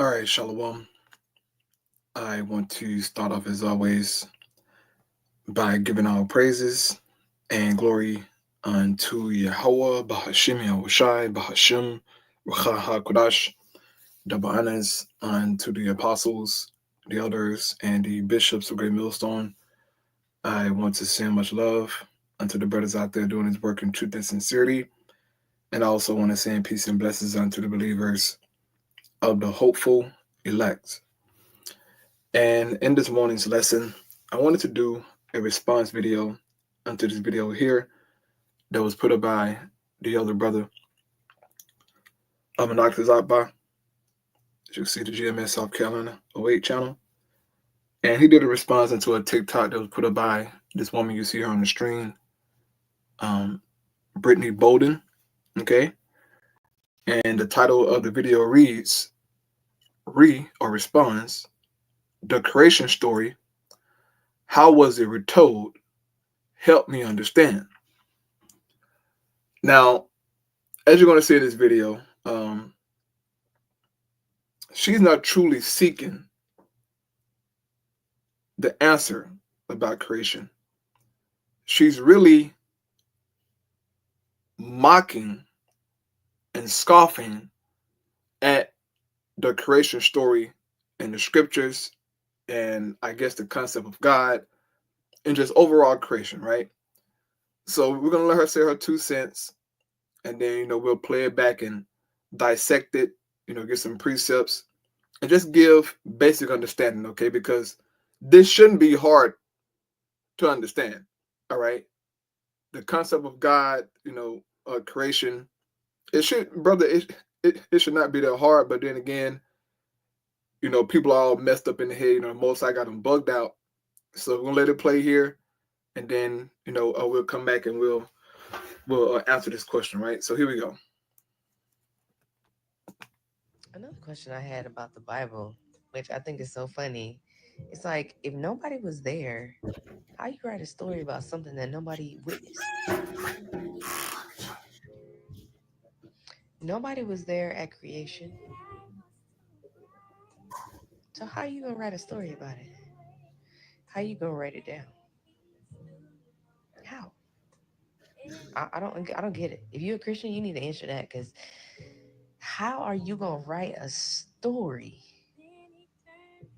All right, Shalom. I want to start off as always by giving our praises and glory unto Yahweh, Bahashim Yahushai, Bahashim, Ruach HaKodash, double honors unto the apostles, the elders, and the bishops of Great Millstone. I want to send much love unto the brothers out there doing his work in truth and sincerity. And I also want to send peace and blessings unto the believers of the hopeful elect. And in this morning's lesson, I wanted to do a response video unto this video here that was put up by the elder brother of Dr. Zakba. As you can see, the GMS South Carolina 08 channel. And he did a response into a TikTok that was put up by this woman you see here on the screen, Brittany Bolden. Okay. And the title of the video reads, responds, "The creation story, how was it retold? Help me understand." Now, as you're going to see in this video, she's not truly seeking the answer about creation. She's really mocking and scoffing at the creation story in the scriptures, and I guess the concept of God and just overall creation, right? So we're going to let her say her 2 cents, and then, we'll play it back and dissect it, get some precepts, and just give basic understanding, okay? Because this shouldn't be hard to understand, all right? The concept of God, creation, it should, brother, it should not be that hard. But then again, people are all messed up in the head. Most I got them bugged out. So we're gonna let it play here, and then we'll come back and we'll answer this question, right? So here we go. Another question I had about the Bible, which I think is so funny, it's like, if nobody was there, how you write a story about something that nobody witnessed? Nobody was there at creation. So how you gonna write a story about it? How you gonna write it down? How? I don't get it. If you're a Christian, you need to answer that, because how are you gonna write a story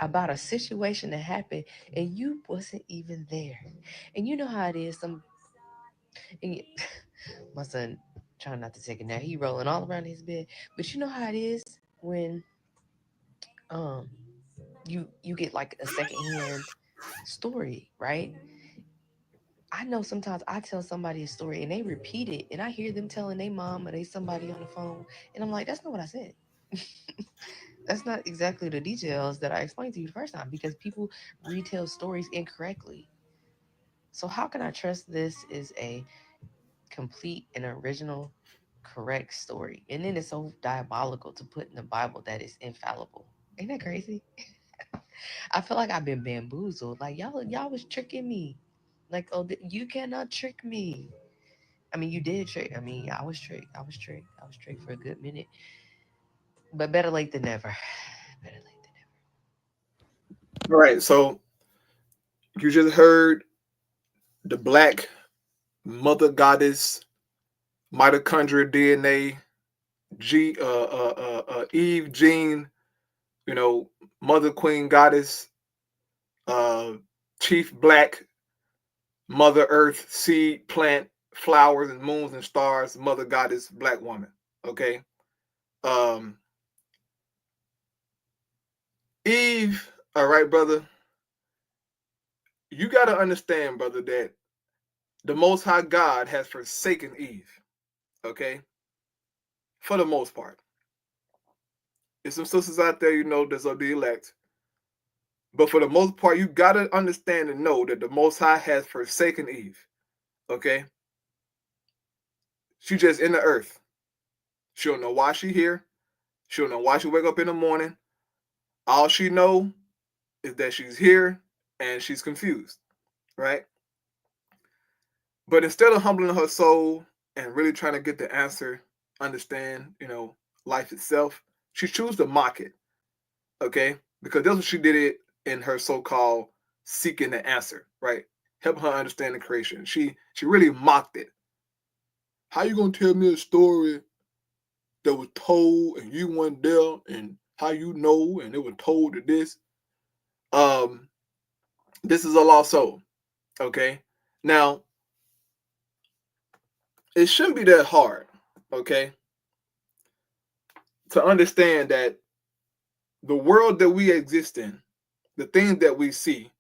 about a situation that happened and you wasn't even there? And you know how it is. And my son trying not to take it now. He rolling all around his bed. But you know how it is when um you get like a secondhand story, right? I know sometimes I tell somebody a story and they repeat it, and I hear them telling their mom or they somebody on the phone, and I'm like, that's not what I said. That's not exactly the details that I explained to you the first time, because people retell stories incorrectly. So how can I trust this is a complete and original correct story? And then it's so diabolical to put in the Bible that it's infallible. Ain't that crazy? I feel like I've been bamboozled. Like y'all was tricking me. Like, oh, you cannot trick me. I mean, you did trick. I mean, I was tricked. I was tricked. I was tricked for a good minute. But better late than never. Better late than All right, so you just heard the black mother goddess mitochondria DNA Eve gene, mother queen goddess, uh chief black mother earth seed plant flowers and moons and stars mother goddess black woman. Okay. um Eve, all right, brother, you got to understand, brother, that the most high God has forsaken Eve. Okay. For the most part, there's some sisters out there, that's of the elect. But for the most part, you got to understand and know that the Most High has forsaken Eve. Okay? She just in the earth. She don't know why she here. She don't know why she wake up in the morning. All she know is that she's here and she's confused. Right? But instead of humbling her soul and really trying to get the answer, understand, life itself, she chooses to mock it. okay? Because that's what she did it in her so-called seeking the answer, right? Help her understand the creation. She really mocked it. How you gonna tell me a story that was told and you weren't there, and how you know and it was told to this? This is a lost soul, okay? Now, it shouldn't be that hard, okay, to understand that the world that we exist in, the things that we see,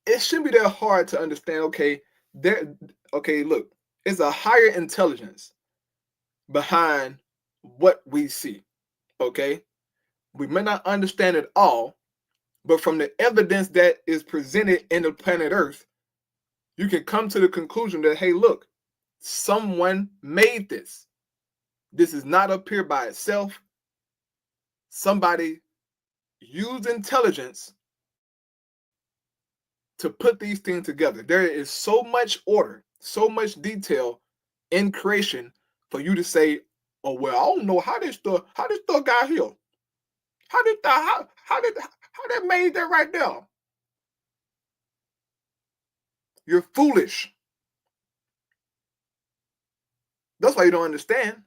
it shouldn't be that hard to understand, okay, look, it's a higher intelligence behind what we see, okay? We may not understand it all, but from the evidence that is presented in the planet Earth, you can come to the conclusion that, hey, look, someone made this. This is not up here by itself. Somebody used intelligence to put these things together. There is so much order, so much detail in creation for you to say, oh, well, I don't know how this stuff got here. How did that made that right there? You're foolish. That's why you don't understand.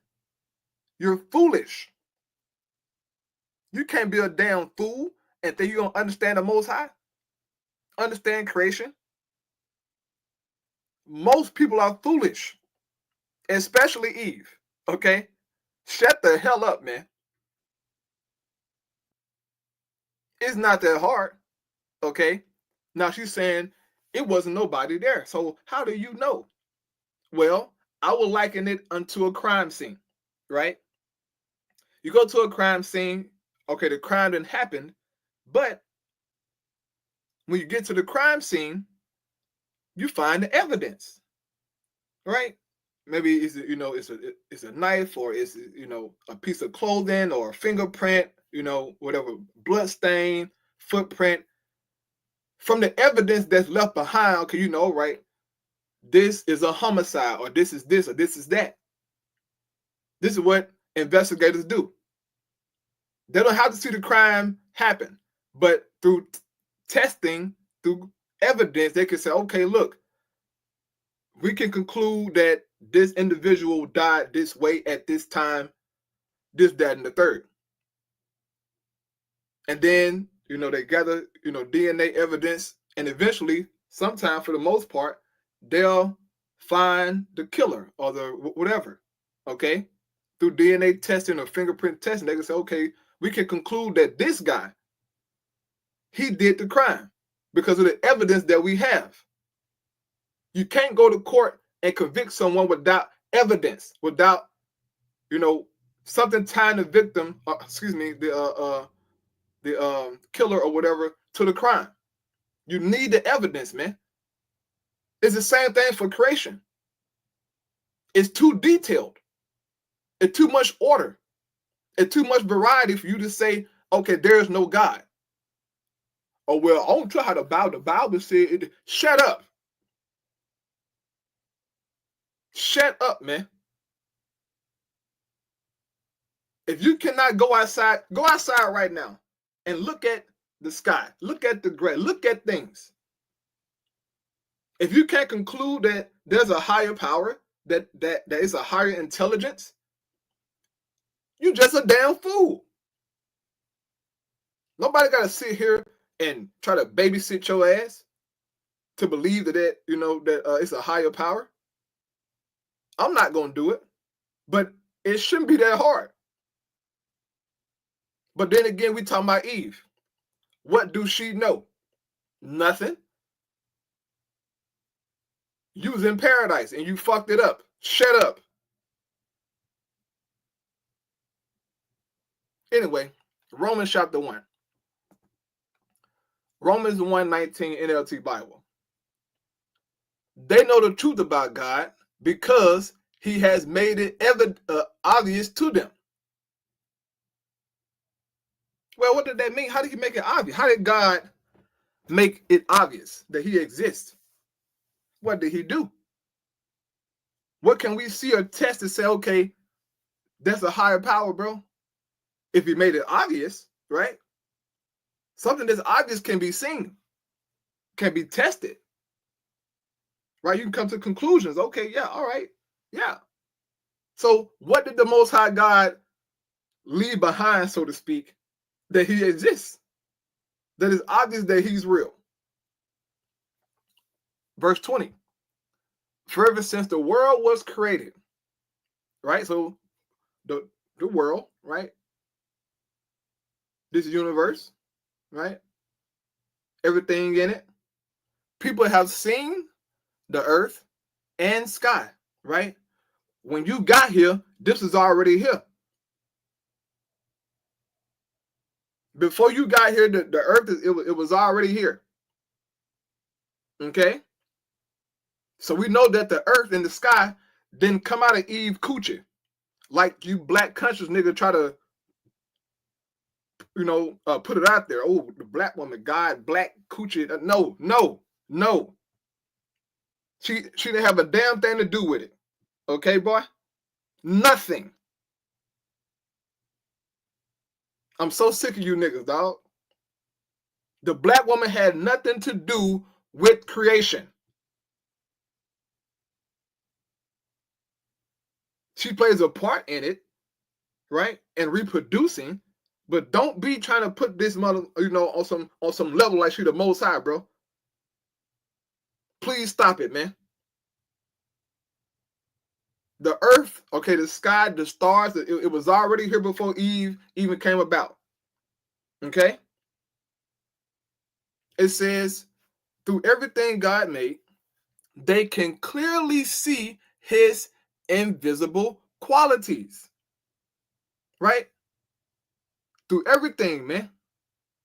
You're foolish. You can't be a damn fool and think you don't understand the Most High, understand creation. Most people are foolish, especially Eve. Okay? Shut the hell up, man. It's not that hard. Okay? Now she's saying it wasn't nobody there. So how do you know? Well, I will liken it unto a crime scene, right? You go to a crime scene, okay, the crime didn't happen, but when you get to the crime scene, you find the evidence, right? Maybe it's a knife, or it's a piece of clothing, or a fingerprint, whatever, blood stain, footprint. From the evidence that's left behind, okay, right? This is a homicide, or this is this, or this is that. This is what investigators do. They don't have to see the crime happen, but through testing, through evidence, they can say, okay, look, we can conclude that this individual died this way at this time, this, that, and the third. And then, they gather, DNA evidence, and eventually, sometime for the most part, they'll find the killer or the whatever, okay? Through DNA testing or fingerprint testing, they can say, okay, we can conclude that this guy, he did the crime because of the evidence that we have. You can't go to court and convict someone without evidence, without, something tying the victim, the killer or whatever, to the crime. You need the evidence, man. It's the same thing for creation. It's too detailed. It's too much order. It's too much variety for you to say, okay, there's no God. Oh, well, I don't tell how the Bible said it. Shut up. Shut up, man. If you cannot go outside right now and look at the sky, look at the gray, look at things. If you can't conclude that there's a higher power, that is a higher intelligence, you're just a damn fool. Nobody got to sit here and try to babysit your ass to believe that it's a higher power. I'm not going to do it, but it shouldn't be that hard. But then again, we talking about Eve. What do she know? Nothing. You was in paradise and you fucked it up. Shut up. Anyway, Romans chapter 1. Romans 1:19 NLT Bible. They know the truth about God because he has made it obvious to them. Well, what did that mean? How did he make it obvious? How did God make it obvious that he exists? What did he do? What can we see or test to say, okay, that's a higher power, bro? If he made it obvious, right? Something that's obvious can be seen, can be tested, right? You can come to conclusions. Okay, yeah, all right, yeah. So what did the Most High God leave behind, so to speak, that he exists, that is obvious that he's real? Verse 20, for ever since the world was created, right? So the world, right? This universe, right? Everything in it. People have seen the earth and sky, right? When you got here, this is already here. Before you got here, the earth, it was already here. Okay? So we know that the earth and the sky didn't come out of Eve coochie. Like you black conscious nigga try to, put it out there. Oh, the black woman, God, black coochie. No. She didn't have a damn thing to do with it. Okay, boy? Nothing. I'm so sick of you niggas, dog. The black woman had nothing to do with creation. She plays a part in it, right? And reproducing, but don't be trying to put this mother, on some level like she the Most High, bro. Please stop it, man. The earth, okay, the sky, the stars, it was already here before Eve even came about. Okay? It says, through everything God made, they can clearly see his invisible qualities. Right? Through everything, man.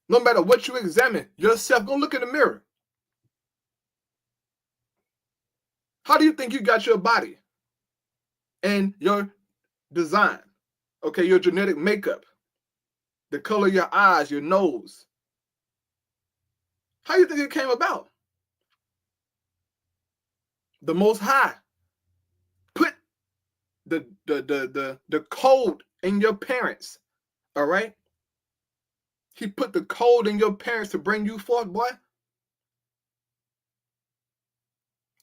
No matter what you examine yourself, go look in the mirror. How do you think you got your body and your design? Okay, your genetic makeup, the color of your eyes, your nose. How do you think it came about? The Most High put the code in your parents. All right? He put the code in your parents to bring you forth, boy.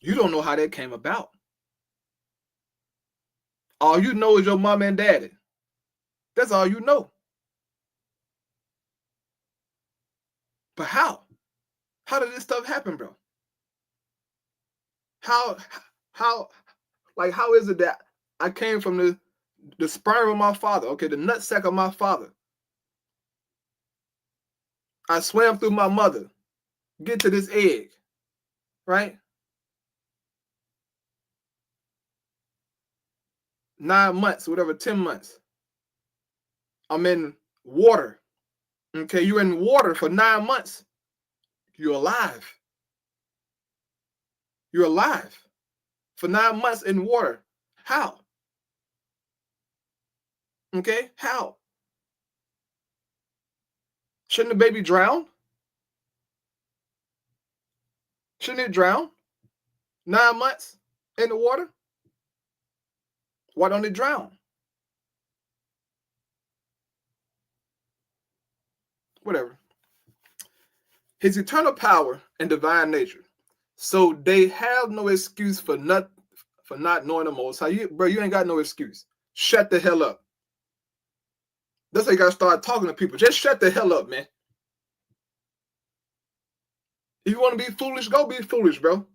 You don't know how that came about. All you know is your mom and daddy. That's all you know. But how? How did this stuff happen, bro? How how is it that I came from the sperm of my father, okay, the nutsack of my father? I swam through my mother, get to this egg, right? 9 months, whatever, 10 months. I'm in water. Okay, you're in water for 9 months. You're alive. You're alive for 9 months in water. How? Okay, how? Shouldn't the baby drown? Shouldn't it drown? 9 months in the water? Why don't it drown? Whatever. His eternal power and divine nature. So they have no excuse for not knowing the Most High. You ain't got no excuse. Shut the hell up. That's why you gotta start talking to people. Just shut the hell up, man. If you want to be foolish, go be foolish, bro.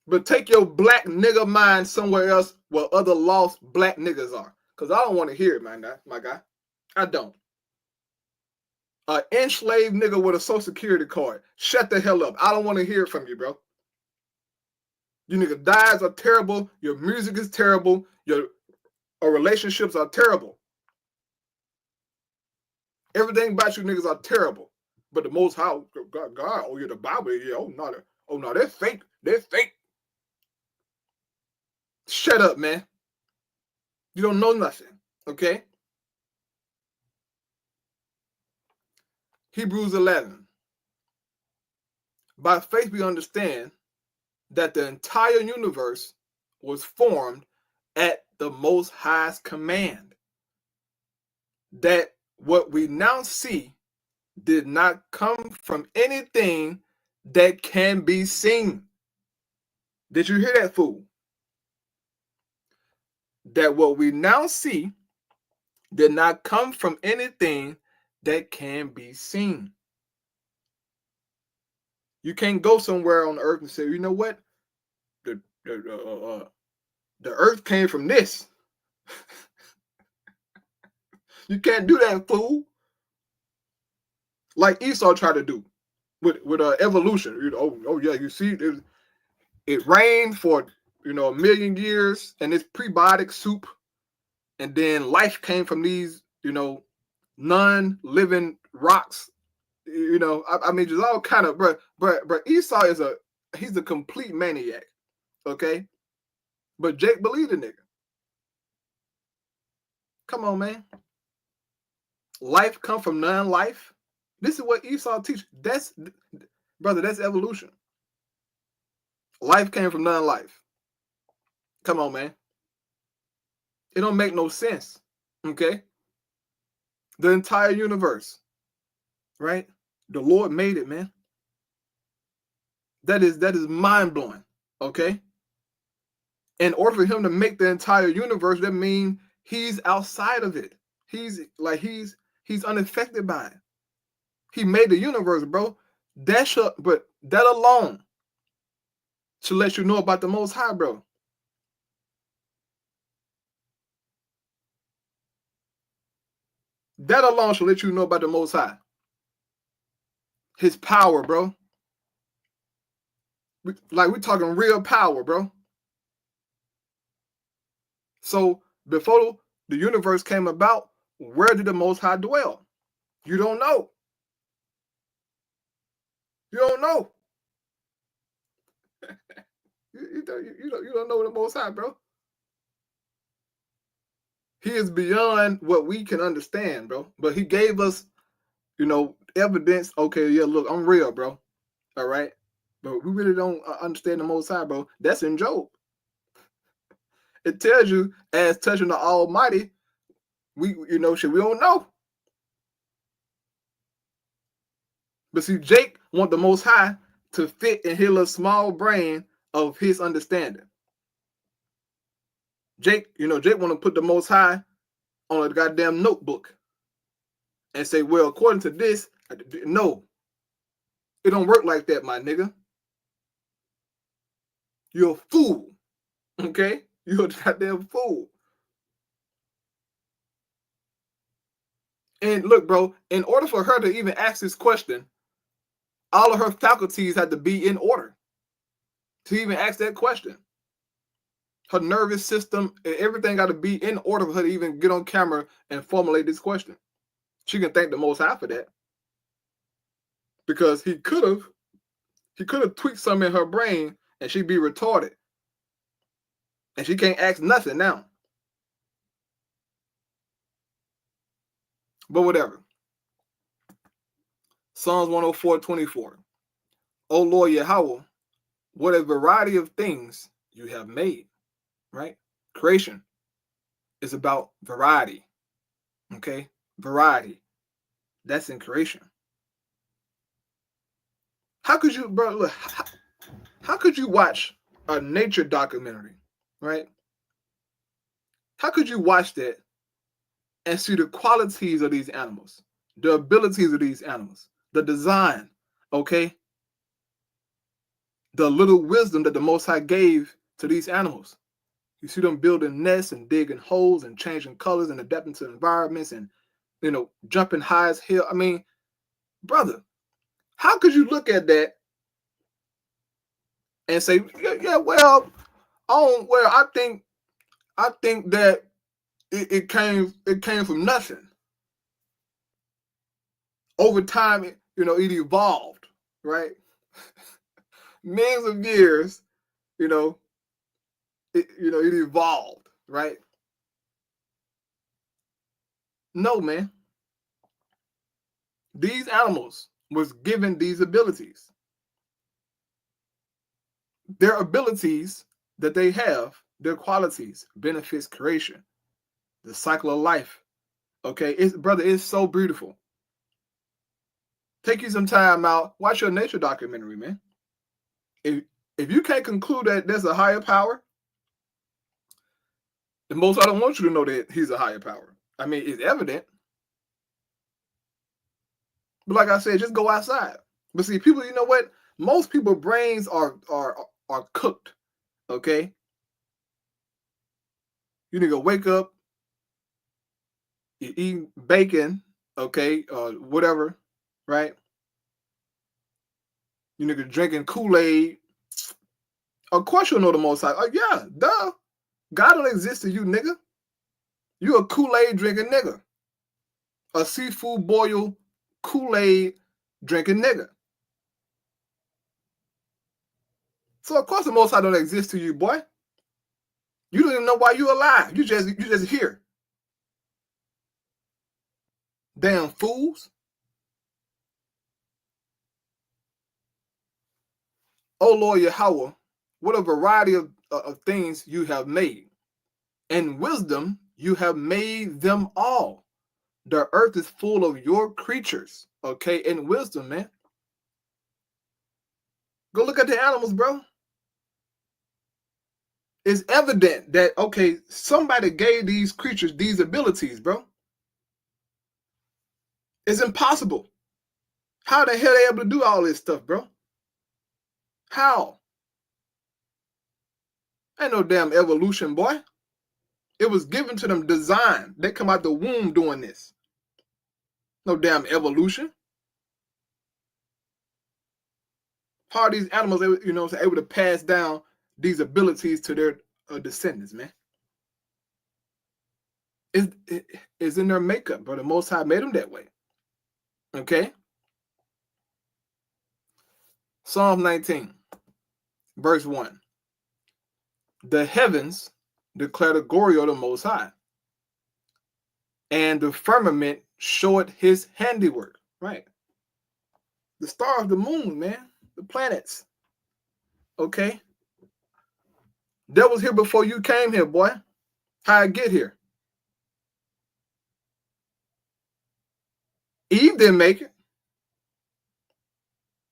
But take your black nigga mind somewhere else where other lost black niggas are. Because I don't want to hear it, my guy. I don't. An enslaved nigga with a social security card. Shut the hell up. I don't want to hear it from you, bro. You nigga dies are terrible. Your music is terrible. Your relationships are terrible. Everything about you niggas are terrible. But the Most High, God, oh, you're the Bible. Yeah, oh, no, they're fake. They're fake. Shut up, man. You don't know nothing, okay? Hebrews 11. By faith we understand that the entire universe was formed at the Most High's command. that what we now see did not come from anything that can be seen. Did you hear that, fool? That what we now see did not come from anything that can be seen. You can't go somewhere on the earth and say, you know what? The earth came from this. You can't do that, fool. Like Esau tried to do with evolution. You know, oh yeah, you see, it rained for a million years, and it's prebiotic soup, and then life came from these non-living rocks. I mean, just all kind of, but Esau he's a complete maniac. Okay, but Jake believed the nigga. Come on, man. Life come from non-life. This is what Esau teach. Brother, that's evolution. Life came from non-life. Come on, man. It don't make no sense. Okay? The entire universe, right? The Lord made it, man. That is mind-blowing. Okay? In order for him to make the entire universe, that means he's outside of it. He's unaffected by it. He made the universe, bro. But that alone should let you know about the Most High, bro. That alone should let you know about the Most High. His power, bro. We're talking real power, bro. So before the universe came about, where did the Most High dwell? You don't know. You don't know. you don't know the Most High, bro. He is beyond what we can understand, bro. But he gave us, evidence. Okay, yeah, look, I'm real, bro. All right. But we really don't understand the Most High, bro. That's in Job. It tells you, as touching the Almighty, we don't know. But see, Jake want the Most High to fit in his little small brain of his understanding. Jake want to put the Most High on a goddamn notebook and say, well, according to this, no. It don't work like that, my nigga. You're a fool. Okay? You're a goddamn fool. And look, bro, in order for her to even ask this question, all of her faculties had to be in order to even ask that question. Her nervous system and everything got to be in order for her to even get on camera and formulate this question. She can thank the Most High for that. Because he could have tweaked something in her brain and she'd be retarded. And she can't ask nothing now. But whatever. Psalms 104:24. O Lord Yahweh, what a variety of things you have made. Right? Creation is about variety. Okay? Variety. That's in creation. How could you, bro, look, how could you watch a nature documentary, right? How could you watch that and see the qualities of these animals, the abilities of these animals, the design, okay? The little wisdom that the Most High gave to these animals. You see them building nests and digging holes and changing colors and adapting to environments and, jumping high as hell. I mean, brother, how could you look at that and say, yeah, well, I think that it came from nothing. Over time, it evolved, right? Millions of years, it evolved, right? No, man. These animals was given these abilities. Their abilities that they have, their qualities, benefits creation, the cycle of life, Okay, it's so beautiful. Take you some time out, watch your nature documentary, man. If you can't conclude that there's a higher power, the most I don't want you to know that he's a higher power. I mean, it's evident. But like I said, just go outside. But see, people, you know what? Most people's brains are cooked. Okay, you need to wake up, you eat bacon, okay, whatever, right? You nigga drinking Kool-Aid. Of course you'll know the Most High. Oh yeah, duh. God don't exist to you, nigga. You a Kool-Aid drinking nigga. A seafood boil Kool-Aid drinking nigga. So of course the Most High don't exist to you, boy. You don't even know why you alive. You just here. Damn fools. Oh Lord Yahweh, what a variety of things you have made. In wisdom you have made them all. The earth is full of your creatures. Okay, in wisdom, man. Go look at the animals, bro. It's evident that, okay, somebody gave these creatures these abilities, bro. It's impossible. How the hell are they able to do all this stuff, bro? How? Ain't no damn evolution, boy. It was given to them design. They come out the womb doing this. No damn evolution. How are these animals, able to pass down these abilities to their descendants, man? It's in their makeup, bro. The Most High made them that way. Okay? Psalm 19, verse 1. The heavens declare the glory of the Most High, and the firmament showeth his handiwork. Right? The stars, the moon, man, the planets. Okay? That was here before you came here, boy. How I get here? Eve didn't make it.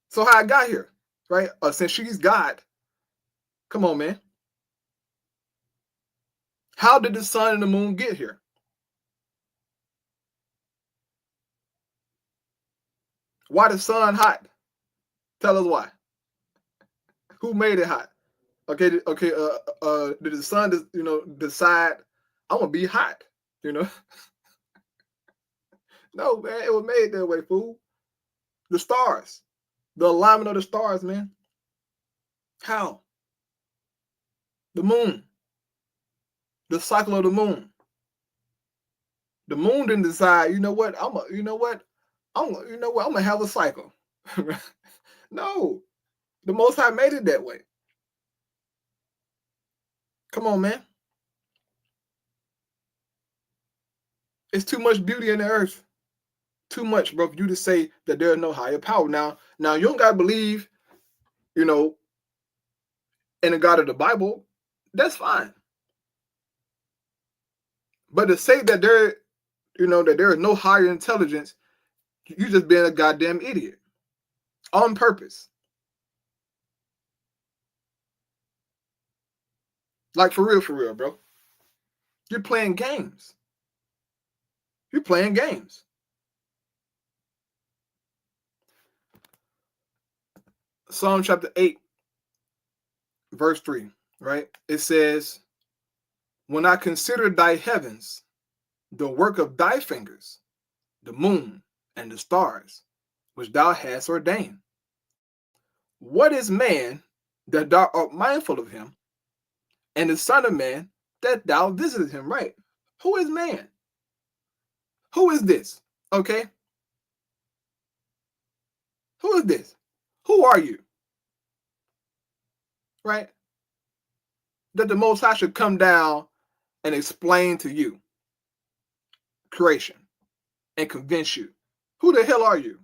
So how I got here, right? Since she's God. Come on, man. How did the sun and the moon get here? Why the sun hot? Tell us why. Who made it hot? Okay. Did the sun, decide I'm gonna be hot? No, man. It was made that way, fool. The stars, the alignment of the stars, man. How? The moon, the cycle of the moon. The moon didn't decide. You know what? I'm gonna have a cycle. No, the Most High made it that way. Come on, man. It's too much beauty in the earth. Too much, bro, for you to say that there is no higher power. Now you don't gotta believe, in the God of the Bible. That's fine. But to say that there is no higher intelligence, you just being a goddamn idiot on purpose. Like for real, bro. You're playing games. You're playing games. Psalm chapter 8, verse 3, right? It says, when I consider thy heavens, the work of thy fingers, the moon and the stars, which thou hast ordained. What is man that thou art mindful of him, and the son of man that thou visitest him? Right? Who is man? Who is this? Okay? Who is this? Who are you? Right? That the Most High should come down and explain to you creation and convince you. Who the hell are you?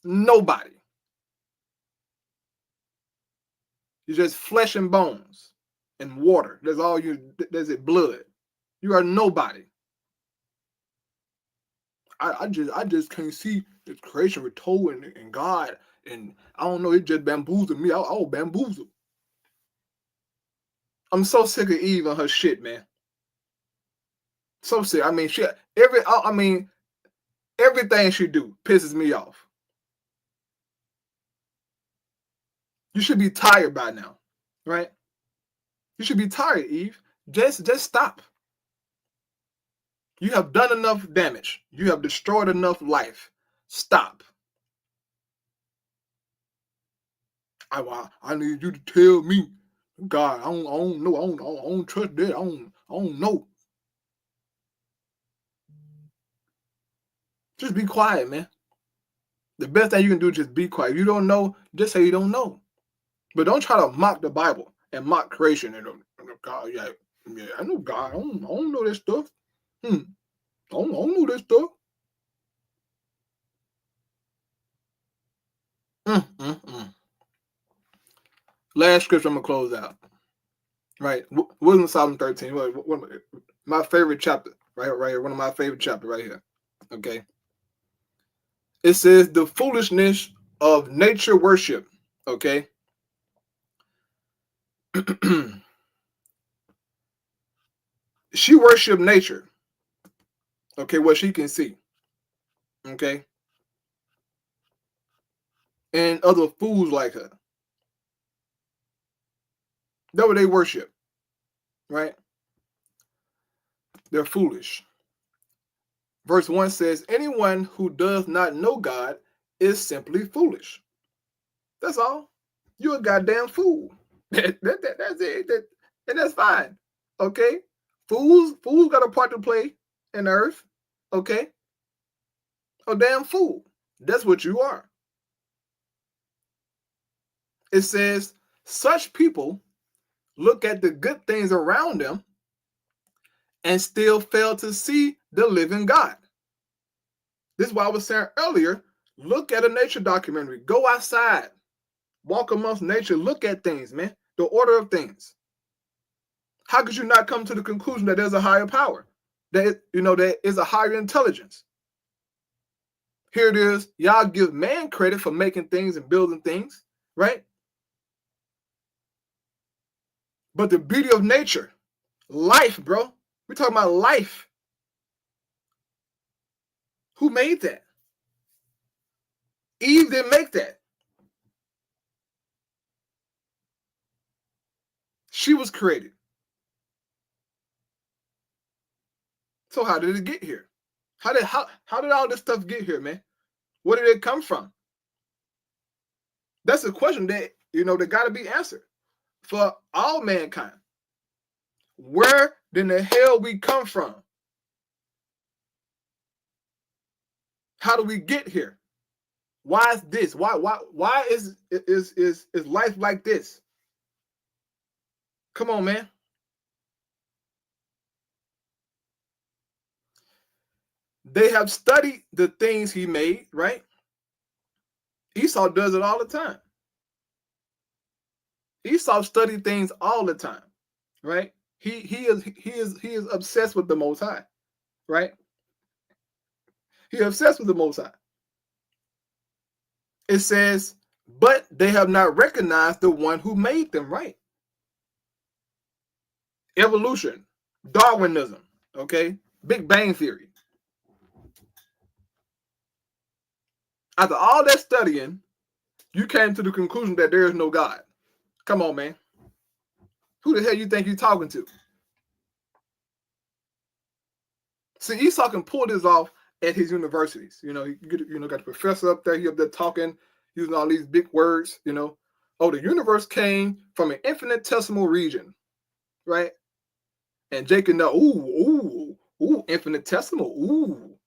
Nobody. You're just flesh and bones and water. That's all you. There's it blood. You are nobody. I just can't see the creation with Toe and God, and I don't know, it just bamboozled me. I was bamboozled. I'm so sick of Eve and her shit, man. So sick. I mean, I mean, everything she do pisses me off. You should be tired by now, right? You should be tired, Eve. Just stop. You have done enough damage. You have destroyed enough life. Stop. I need you to tell me, God. I don't know. I don't trust that. I don't know. Just be quiet, man. The best thing you can do is just be quiet. If you don't know, just say you don't know. But don't try to mock the Bible and mock creation. And God, yeah, I know God. I don't know this stuff. I don't know this stuff. Last scripture I'm gonna close out. Right, Wisdom Psalm 13. My favorite chapter, right here. One of my favorite chapters, right here. Okay. It says the foolishness of nature worship. Okay. She worshiped nature. Okay, what she can see. Okay. And other fools like her. That's what they worship. Right? They're foolish. Verse 1 says, anyone who does not know God is simply foolish. That's all. You're a goddamn fool. That's it. And that's fine. Okay? Fools got a part to play in the earth. Okay? A damn fool. That's what you are. It says, such people look at the good things around them and still fail to see the living God. This is why I was saying earlier, look at a nature documentary. Go outside. Walk amongst nature. Look at things, man. The order of things. How could you not come to the conclusion that there's a higher power? That there is a higher intelligence? Here it is. Y'all give man credit for making things and building things, right? But the beauty of nature, life, bro. We're talking about life. Who made that? Eve didn't make that. She was created. So how did it get here? How did all this stuff get here, man? Where did it come from? That's a question that that got to be answered for all mankind. Where in the hell we come from? How do we get here? Why is this? Why is life like this? Come on, man. They have studied the things he made, right? Esau does it all the time. Esau studies things all the time, right? He is obsessed with the Most High, right? He is obsessed with the Most High. It says, but they have not recognized the one who made them, right? Evolution, Darwinism, okay? Big Bang Theory. After all that studying, you came to the conclusion that there is no God. Come on, man. Who the hell you think you're talking to? See, Esau can pull this off at his universities. He got the professor up there. He up there talking, using all these big words. Oh, the universe came from an infinitesimal region, right? And Jake can know, ooh, infinitesimal,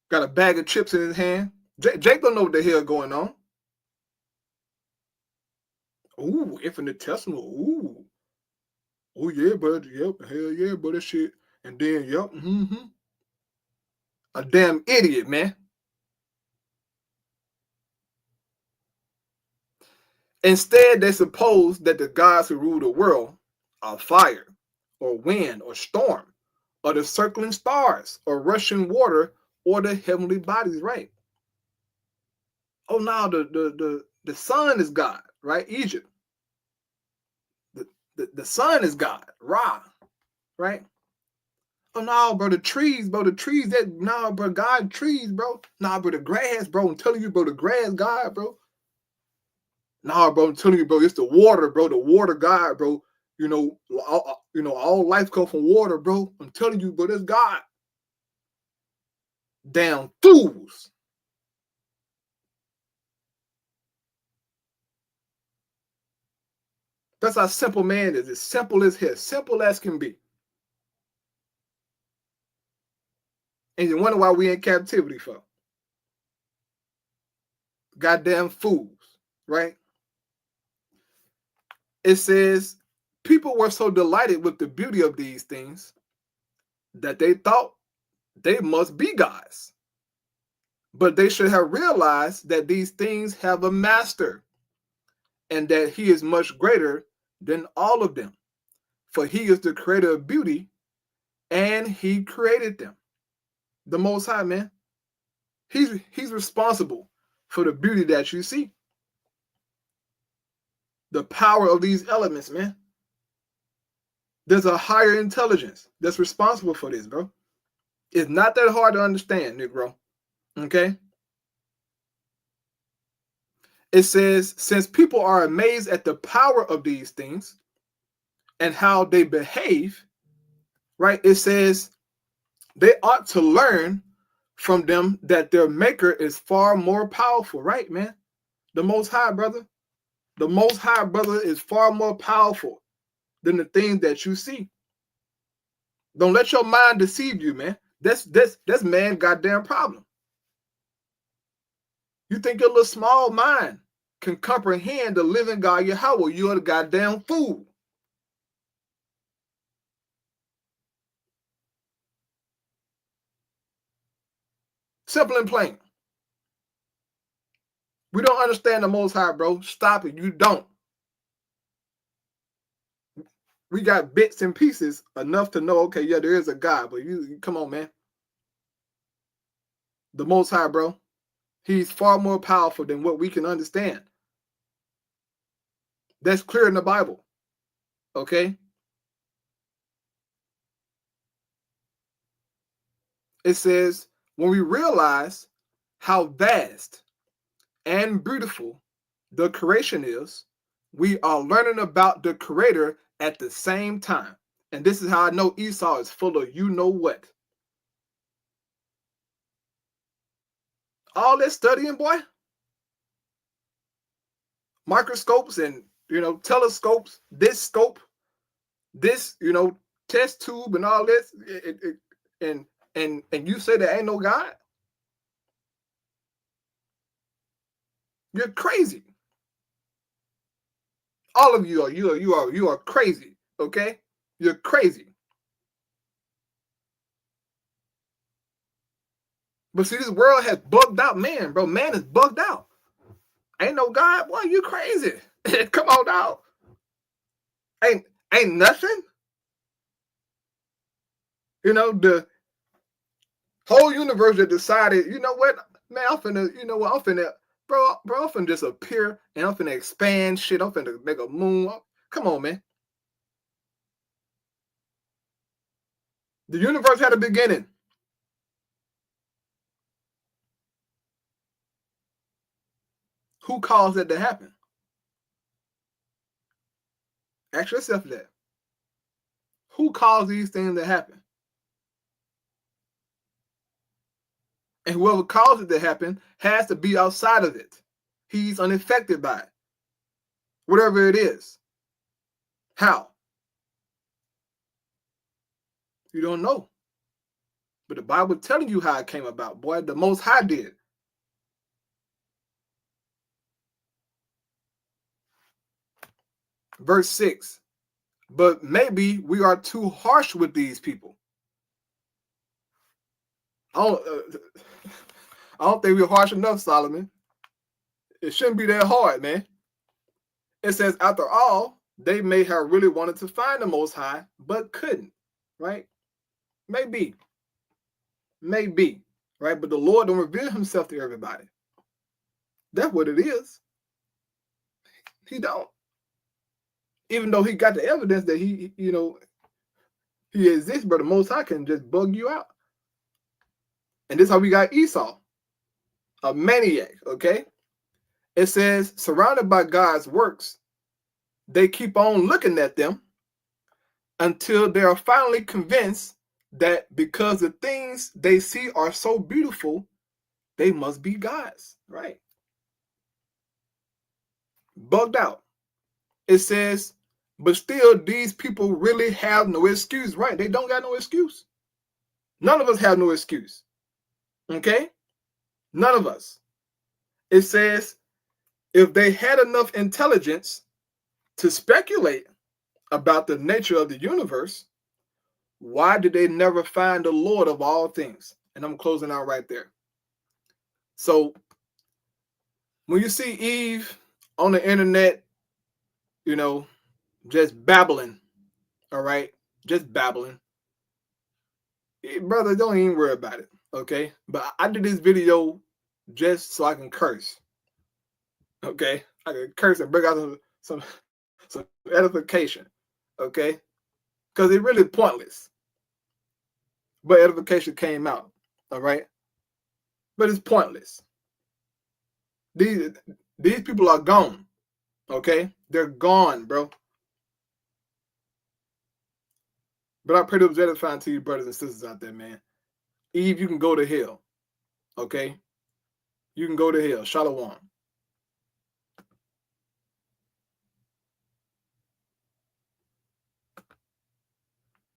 got a bag of chips in his hand. Jake don't know what the hell going on. Ooh, infinitesimal, ooh. Oh yeah, bud, yep, hell yeah, bud, that shit. And then, yep, a damn idiot, man. Instead, they suppose that the gods who rule the world are fire, or wind, or storm, or the circling stars, or rushing water, or the heavenly bodies, right? Oh, now the sun is God, right? Egypt. The sun is God, Ra, right? Oh no, bro, the trees, bro, that nah, bro, God trees, bro. Nah, bro, the grass, bro. I'm telling you, bro, the grass, God, bro. Nah, bro, I'm telling you, bro, it's the water, bro, the water, God, bro. All life comes from water, bro. I'm telling you, bro, that's God. Damn fools. That's how simple man is. As simple as his, simple as can be. And you wonder why we in captivity for? Goddamn fools, right? It says people were so delighted with the beauty of these things that they thought they must be gods. But they should have realized that these things have a master and that he is much greater than all of them. For he is the creator of beauty and he created them. The Most High, man. He's responsible for the beauty that you see. The power of these elements, man. There's a higher intelligence that's responsible for this, bro. It's not that hard to understand, Negro. Okay? It says, since people are amazed at the power of these things and how they behave, right? It says they ought to learn from them that their maker is far more powerful, right, man? The Most High, brother. The Most High, brother, is far more powerful than the things that you see. Don't let your mind deceive you, man. That's man goddamn problem. You think your little small mind can comprehend the living God Yahweh? You're the goddamn fool. Simple and plain. We don't understand the Most High, bro. Stop it. You don't. We got bits and pieces enough to know, okay, yeah, there is a God, but you come on, man. The Most High, bro. He's far more powerful than what we can understand. That's clear in the Bible. Okay? It says, when we realize how vast and beautiful the creation is, we are learning about the Creator at the same time. And this is how I know Esau is full of you know what. All this studying, boy. Microscopes and, telescopes, this scope, this, test tube and all this. And you say there ain't no God? You're crazy. All of you are crazy, okay? You're crazy. But see, this world has bugged out man, bro. Man is bugged out. Ain't no God, boy, you crazy. Come on now. Ain't nothing. The whole universe that decided, you know what, man, I'm finna, I'm finna just appear and I'm finna expand shit. I'm finna make a moon. Come on, man. The universe had a beginning. Who caused that to happen? Ask yourself that. Who caused these things to happen? And whoever caused it to happen has to be outside of it. He's unaffected by it. Whatever it is. How? You don't know. But the Bible telling you how it came about, boy. The Most High did. Verse 6. But maybe we are too harsh with these people. I don't think we're harsh enough, Solomon. It shouldn't be that hard, man. It says, after all, they may have really wanted to find the Most High, but couldn't, right? Maybe, maybe, right? But the Lord don't reveal himself to everybody. That's what it is. He don't. Even though he got the evidence that he exists, but the Most High can just bug you out. And this is how we got Esau, a maniac, okay? It says, surrounded by God's works, they keep on looking at them until they are finally convinced that because the things they see are so beautiful, they must be God's, right? Bugged out. It says, but still, these people really have no excuse, right? They don't got no excuse. None of us have no excuse, okay? None of us. It says, if they had enough intelligence to speculate about the nature of the universe, why did they never find the Lord of all things? And I'm closing out right there. So when you see Eve on the internet, just babbling, all right, just babbling, brother, don't even worry about it, okay? But I did this video just so I can curse, okay? I can curse and bring out some edification, okay? Because it's really pointless. But edification came out, all right? But it's pointless. These people are gone, okay? They're gone, bro. But I pray that was edifying to you brothers and sisters out there, man. Eve, you can go to hell, okay? You can go to hell. Shalom.